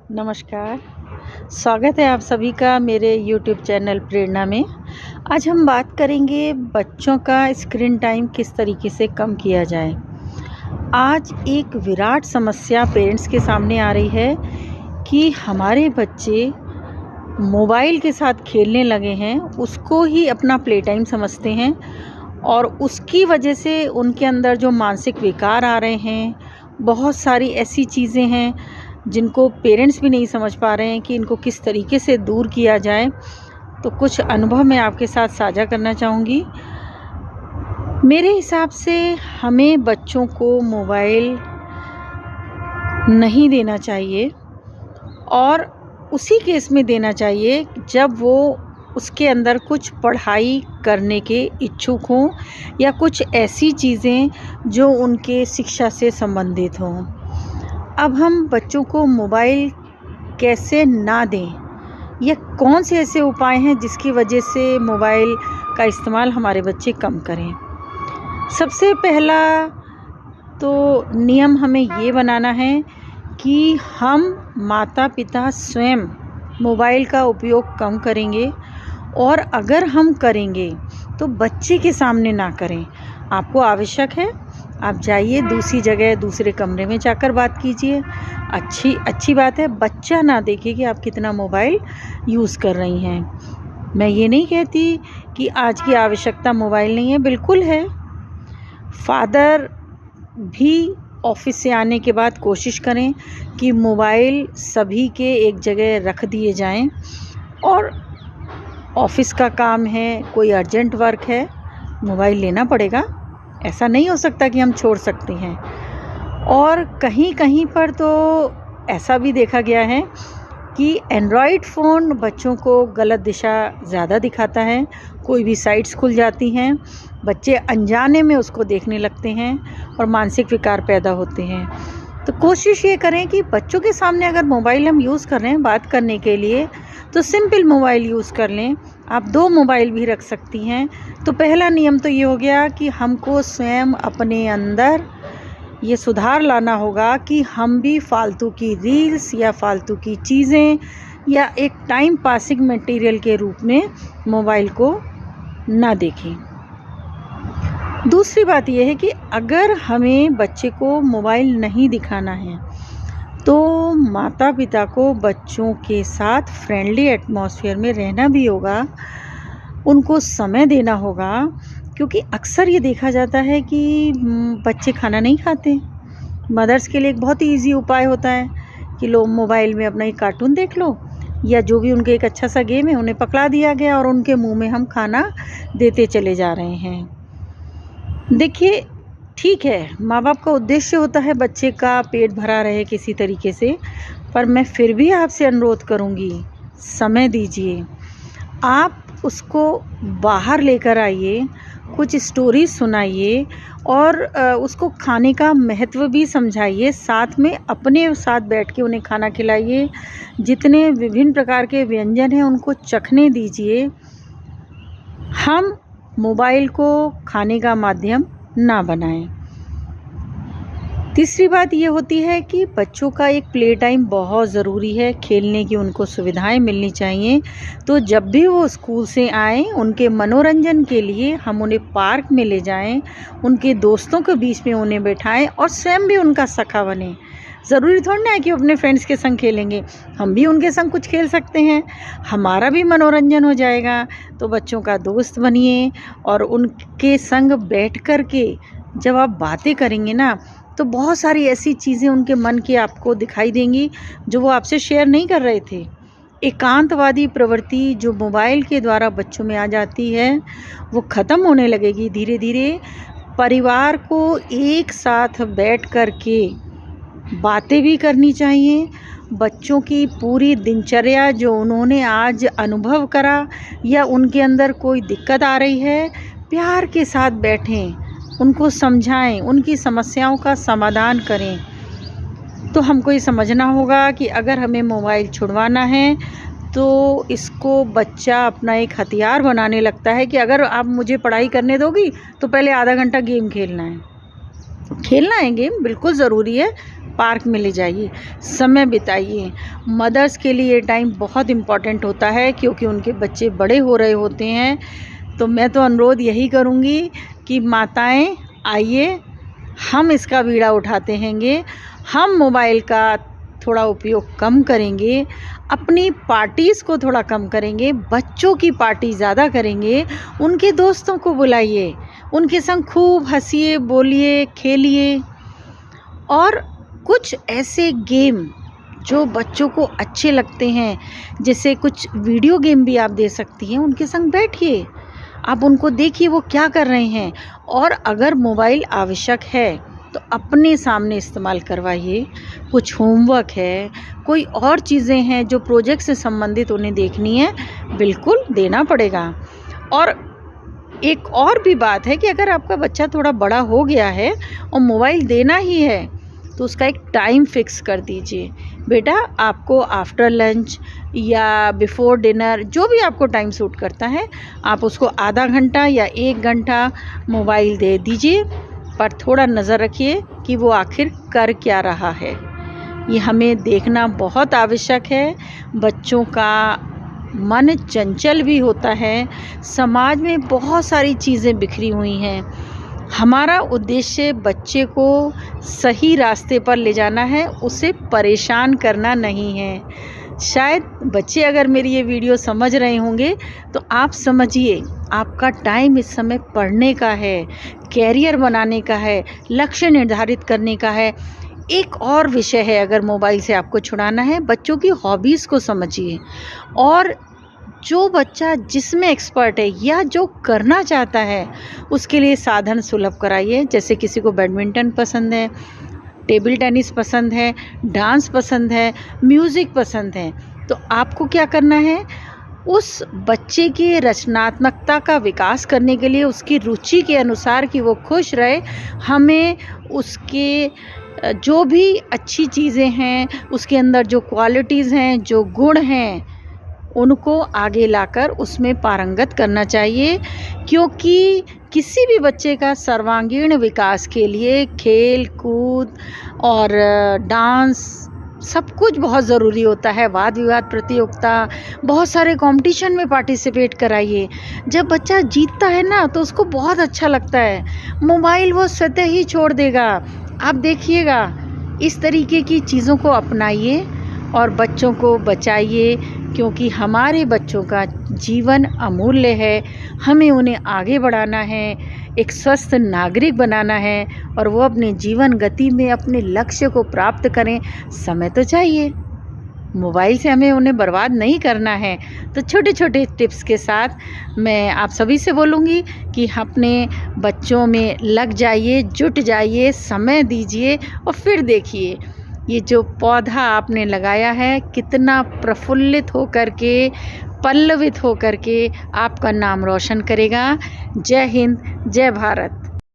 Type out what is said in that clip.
नमस्कार, स्वागत है आप सभी का मेरे यूट्यूब चैनल प्रेरणा में। आज हम बात करेंगे बच्चों का स्क्रीन टाइम किस तरीके से कम किया जाए। आज एक विराट समस्या पेरेंट्स के सामने आ रही है कि हमारे बच्चे मोबाइल के साथ खेलने लगे हैं, उसको ही अपना प्ले टाइम समझते हैं और उसकी वजह से उनके अंदर जो मानसिक विकार आ रहे हैं, बहुत सारी ऐसी चीज़ें हैं जिनको पेरेंट्स भी नहीं समझ पा रहे हैं कि इनको किस तरीके से दूर किया जाए। तो कुछ अनुभव मैं आपके साथ साझा करना चाहूँगी। मेरे हिसाब से हमें बच्चों को मोबाइल नहीं देना चाहिए और उसी केस में देना चाहिए जब वो उसके अंदर कुछ पढ़ाई करने के इच्छुक हों या कुछ ऐसी चीज़ें जो उनके शिक्षा से संबंधित हों। अब हम बच्चों को मोबाइल कैसे ना दें या कौन से ऐसे उपाय हैं जिसकी वजह से मोबाइल का इस्तेमाल हमारे बच्चे कम करें। सबसे पहला तो नियम हमें ये बनाना है कि हम माता-पिता स्वयं मोबाइल का उपयोग कम करेंगे और अगर हम करेंगे तो बच्चे के सामने ना करें। आपको आवश्यक है, आप जाइए दूसरी जगह दूसरे कमरे में जाकर बात कीजिए। अच्छी बात है, बच्चा ना देखे कि आप कितना मोबाइल यूज़ कर रही हैं। मैं ये नहीं कहती कि आज की आवश्यकता मोबाइल नहीं है, बिल्कुल है। फादर भी ऑफिस से आने के बाद कोशिश करें कि मोबाइल सभी के एक जगह रख दिए जाएं और ऑफिस का काम है, कोई अर्जेंट वर्क है, मोबाइल लेना पड़ेगा। ऐसा नहीं हो सकता कि हम छोड़ सकते हैं। और कहीं पर तो ऐसा भी देखा गया है कि एंड्रॉयड फ़ोन बच्चों को गलत दिशा ज़्यादा दिखाता है। कोई भी साइट्स खुल जाती हैं, बच्चे अनजाने में उसको देखने लगते हैं और मानसिक विकार पैदा होते हैं। तो कोशिश ये करें कि बच्चों के सामने अगर मोबाइल हम यूज़ कर रहे हैं बात करने के लिए तो सिंपल मोबाइल यूज़ कर लें। आप 2 मोबाइल भी रख सकती हैं। तो पहला नियम तो ये हो गया कि हमको स्वयं अपने अंदर ये सुधार लाना होगा कि हम भी फालतू की रील्स या फालतू की चीज़ें या एक टाइम पासिंग मटेरियल के रूप में मोबाइल को ना देखें। दूसरी बात यह है कि अगर हमें बच्चे को मोबाइल नहीं दिखाना है तो माता-पिता को बच्चों के साथ फ्रेंडली एटमॉस्फेयर में रहना भी होगा, उनको समय देना होगा। क्योंकि अक्सर ये देखा जाता है कि बच्चे खाना नहीं खाते। मदर्स के लिए एक बहुत ही ईज़ी उपाय होता है कि लो मोबाइल में अपना एक कार्टून देख लो या जो भी उनके एक अच्छा सा गेम है उन्हें पकड़ा दिया गया और उनके मुँह में हम खाना देते चले जा रहे हैं। देखिए, ठीक है, माँ-बाप का उद्देश्य होता है बच्चे का पेट भरा रहे किसी तरीके से, पर मैं फिर भी आपसे अनुरोध करूँगी, समय दीजिए। आप उसको बाहर लेकर आइए, कुछ स्टोरी सुनाइए और उसको खाने का महत्व भी समझाइए। साथ में अपने साथ बैठ के उन्हें खाना खिलाइए। जितने विभिन्न प्रकार के व्यंजन हैं, उनको चखने दीजिए। हम मोबाइल को खाने का माध्यम ना बनाएं। तीसरी बात ये होती है कि बच्चों का एक प्ले टाइम बहुत ज़रूरी है, खेलने की उनको सुविधाएं मिलनी चाहिए। तो जब भी वो स्कूल से आएँ, उनके मनोरंजन के लिए हम उन्हें पार्क में ले जाएं, उनके दोस्तों के बीच में उन्हें बैठाएं और स्वयं भी उनका सखा बने। ज़रूरी थोड़ी ना है कि अपने फ्रेंड्स के संग खेलेंगे, हम भी उनके संग कुछ खेल सकते हैं, हमारा भी मनोरंजन हो जाएगा। तो बच्चों का दोस्त बनिए और उनके संग बैठ कर के जब आप बातें करेंगे ना तो बहुत सारी ऐसी चीज़ें उनके मन की आपको दिखाई देंगी जो वो आपसे शेयर नहीं कर रहे थे। एकांतवादी प्रवृत्ति जो मोबाइल के द्वारा बच्चों में आ जाती है वो ख़त्म होने लगेगी धीरे-धीरे। परिवार को एक साथ बैठ कर के बातें भी करनी चाहिए। बच्चों की पूरी दिनचर्या जो उन्होंने आज अनुभव करा या उनके अंदर कोई दिक्कत आ रही है, प्यार के साथ बैठें, उनको समझाएं, उनकी समस्याओं का समाधान करें। तो हमको ये समझना होगा कि अगर हमें मोबाइल छुड़वाना है तो इसको बच्चा अपना एक हथियार बनाने लगता है कि अगर आप मुझे पढ़ाई करने दोगी तो पहले आधा घंटा गेम खेलना है। खेलना है गेम, बिल्कुल ज़रूरी है, पार्क में ले जाइए, समय बिताइए। मदर्स के लिए ये टाइम बहुत इम्पॉर्टेंट होता है क्योंकि उनके बच्चे बड़े हो रहे होते हैं। तो मैं तो अनुरोध यही करूँगी कि माताएं आइए, हम इसका बीड़ा उठाते हैंगे, हम मोबाइल का थोड़ा उपयोग कम करेंगे, अपनी पार्टीज़ को थोड़ा कम करेंगे, बच्चों की पार्टी ज़्यादा करेंगे, उनके दोस्तों को बुलाइए, उनके संग खूब हंसिए, बोलिए, खेलिए। और कुछ ऐसे गेम जो बच्चों को अच्छे लगते हैं, जैसे कुछ वीडियो गेम भी आप दे सकती हैं, उनके संग बैठिए, आप उनको देखिए वो क्या कर रहे हैं। और अगर मोबाइल आवश्यक है तो अपने सामने इस्तेमाल करवाइए। कुछ होमवर्क है, कोई और चीज़ें हैं जो प्रोजेक्ट से संबंधित उन्हें देखनी है, बिल्कुल देना पड़ेगा। और एक और भी बात है कि अगर आपका बच्चा थोड़ा बड़ा हो गया है और मोबाइल देना ही है तो उसका एक टाइम फिक्स कर दीजिए। बेटा आपको आफ्टर लंच या बिफोर डिनर, जो भी आपको टाइम सूट करता है, आप उसको आधा घंटा या 1 घंटा मोबाइल दे दीजिए, पर थोड़ा नज़र रखिए कि वो आखिर कर क्या रहा है। ये हमें देखना बहुत आवश्यक है। बच्चों का मन चंचल भी होता है, समाज में बहुत सारी चीज़ें बिखरी हुई हैं। हमारा उद्देश्य बच्चे को सही रास्ते पर ले जाना है, उसे परेशान करना नहीं है। शायद बच्चे अगर मेरी ये वीडियो समझ रहे होंगे तो आप समझिए, आपका टाइम इस समय पढ़ने का है, कैरियर बनाने का है, लक्ष्य निर्धारित करने का है। एक और विषय है, अगर मोबाइल से आपको छुड़ाना है, बच्चों की हॉबीज़ को समझिए और जो बच्चा जिसमें एक्सपर्ट है या जो करना चाहता है उसके लिए साधन सुलभ कराइए। जैसे किसी को बैडमिंटन पसंद है, टेबल टेनिस पसंद है, डांस पसंद है, म्यूज़िक पसंद है, तो आपको क्या करना है, उस बच्चे की रचनात्मकता का विकास करने के लिए उसकी रुचि के अनुसार कि वो खुश रहे, हमें उसके जो भी अच्छी चीज़ें हैं, उसके अंदर जो क्वालिटीज़ हैं, जो गुण हैं, उनको आगे लाकर उसमें पारंगत करना चाहिए। क्योंकि किसी भी बच्चे का सर्वांगीण विकास के लिए खेल कूद और डांस सब कुछ बहुत ज़रूरी होता है। वाद विवाद प्रतियोगिता, बहुत सारे कंपटीशन में पार्टिसिपेट कराइए। जब बच्चा जीतता है ना तो उसको बहुत अच्छा लगता है, मोबाइल वो स्वतः ही छोड़ देगा। आप देखिएगा, इस तरीके की चीज़ों को अपनाइए और बच्चों को बचाइए, क्योंकि हमारे बच्चों का जीवन अमूल्य है। हमें उन्हें आगे बढ़ाना है, एक स्वस्थ नागरिक बनाना है और वो अपने जीवन गति में अपने लक्ष्य को प्राप्त करें। समय तो चाहिए, मोबाइल से हमें उन्हें बर्बाद नहीं करना है। तो छोटे छोटे टिप्स के साथ मैं आप सभी से बोलूँगी कि अपने बच्चों में लग जाइए, जुट जाइए, समय दीजिए और फिर देखिए ये जो पौधा आपने लगाया है कितना प्रफुल्लित हो करके, पल्लवित हो करके आपका नाम रोशन करेगा। जय हिंद, जय भारत।